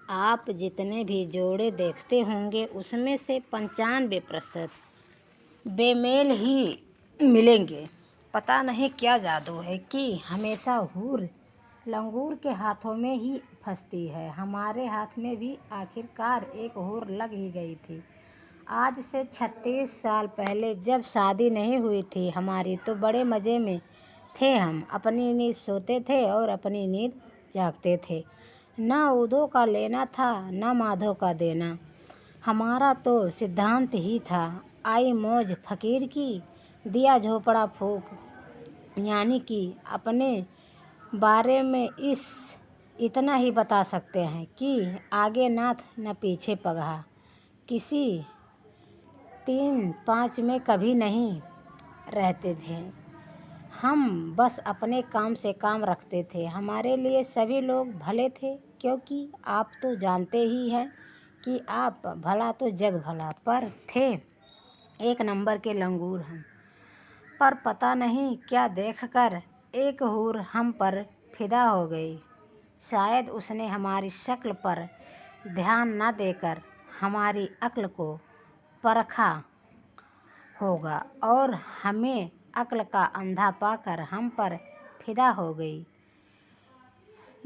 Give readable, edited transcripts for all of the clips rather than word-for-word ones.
आप जितने भी जोड़े देखते होंगे उसमें से 95% बेमेल ही मिलेंगे। पता नहीं क्या जादू है कि हमेशा हूर लंगूर के हाथों में ही फंसती है। हमारे हाथ में भी आखिरकार एक हूर लग ही गई थी। आज से 36 साल पहले जब शादी नहीं हुई थी हमारी, तो बड़े मज़े में थे हम। अपनी नींद सोते थे और अपनी नींद जागते थे। न उदो का लेना था न माधो का देना। हमारा तो सिद्धांत ही था, आई मौज फकीर की, दिया झोपड़ा फूक। यानी कि अपने बारे में इतना ही बता सकते हैं कि आगे नाथ न पीछे पगहा। किसी 3-5 में कभी नहीं रहते थे हम, बस अपने काम से काम रखते थे। हमारे लिए सभी लोग भले थे, क्योंकि आप तो जानते ही हैं कि आप भला तो जग भला पर थे। एक नंबर के लंगूर हम। पर पता नहीं क्या देखकर एक हूर हम पर फिदा हो गई। शायद उसने हमारी शक्ल पर ध्यान न देकर हमारी अक्ल को परखा होगा और हमें अक्ल का अंधा पाकर हम पर फिदा हो गई।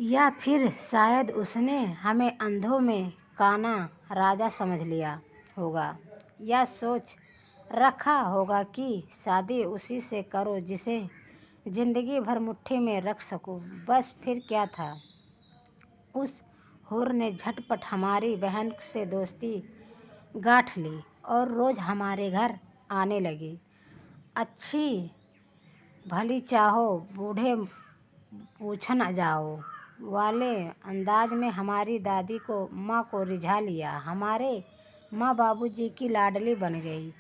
या फिर शायद उसने हमें अंधों में काना राजा समझ लिया होगा, या सोच रखा होगा कि शादी उसी से करो जिसे ज़िंदगी भर मुट्ठी में रख सको। बस फिर क्या था, उस हूर ने झटपट हमारी बहन से दोस्ती गांठ ली और रोज़ हमारे घर आने लगी। अच्छी भली चाहो बूढ़े पूछन जाओ वाले अंदाज में हमारी दादी को माँ को रिझा लिया। हमारे माँ बाबूजी की लाडली बन गई।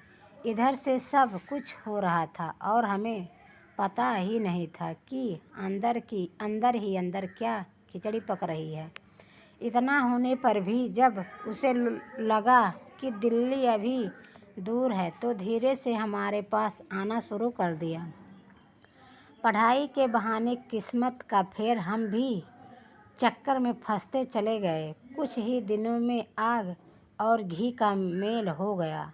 इधर से सब कुछ हो रहा था और हमें पता ही नहीं था कि अंदर ही अंदर क्या खिचड़ी पक रही है। इतना होने पर भी जब उसे लगा कि दिल्ली अभी दूर है, तो धीरे से हमारे पास आना शुरू कर दिया। पढ़ाई के बहाने किस्मत का फेर हम भी चक्कर में फंसते चले गए। कुछ ही दिनों में आग और घी का मेल हो गया।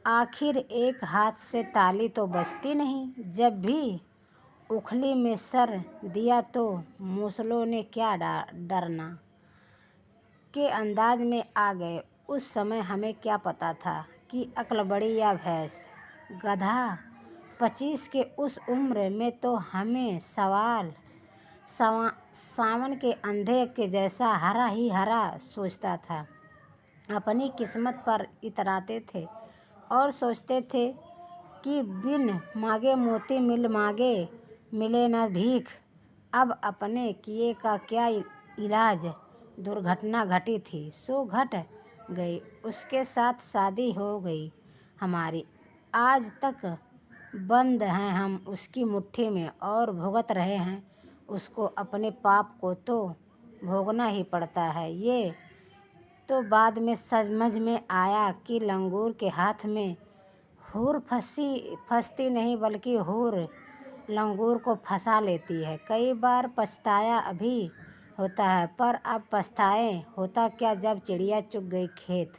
आखिर एक हाथ से ताली तो बजती नहीं। जब भी उखली में सर दिया तो मूसलों ने क्या डरना के अंदाज में आ गए। उस समय हमें क्या पता था कि अक्ल बड़ी या भैंस गधा। 25 के उस उम्र में तो हमें सावन के अंधे के जैसा हरा ही हरा सोचता था। अपनी किस्मत पर इतराते थे और सोचते थे कि बिन मांगे मोती मिले न भीख। अब अपने किए का क्या इलाज। दुर्घटना घटी थी सो घट गई। उसके साथ शादी हो गई हमारी। आज तक बंद हैं हम उसकी मुट्ठी में और भुगत रहे हैं उसको। अपने पाप को तो भोगना ही पड़ता है। ये तो बाद में समझ में आया कि लंगूर के हाथ में हूर फंसती नहीं, बल्कि हूर लंगूर को फंसा लेती है। कई बार पछताया अभी होता है, पर अब पछताए होता क्या जब चिड़िया चुग गई खेत।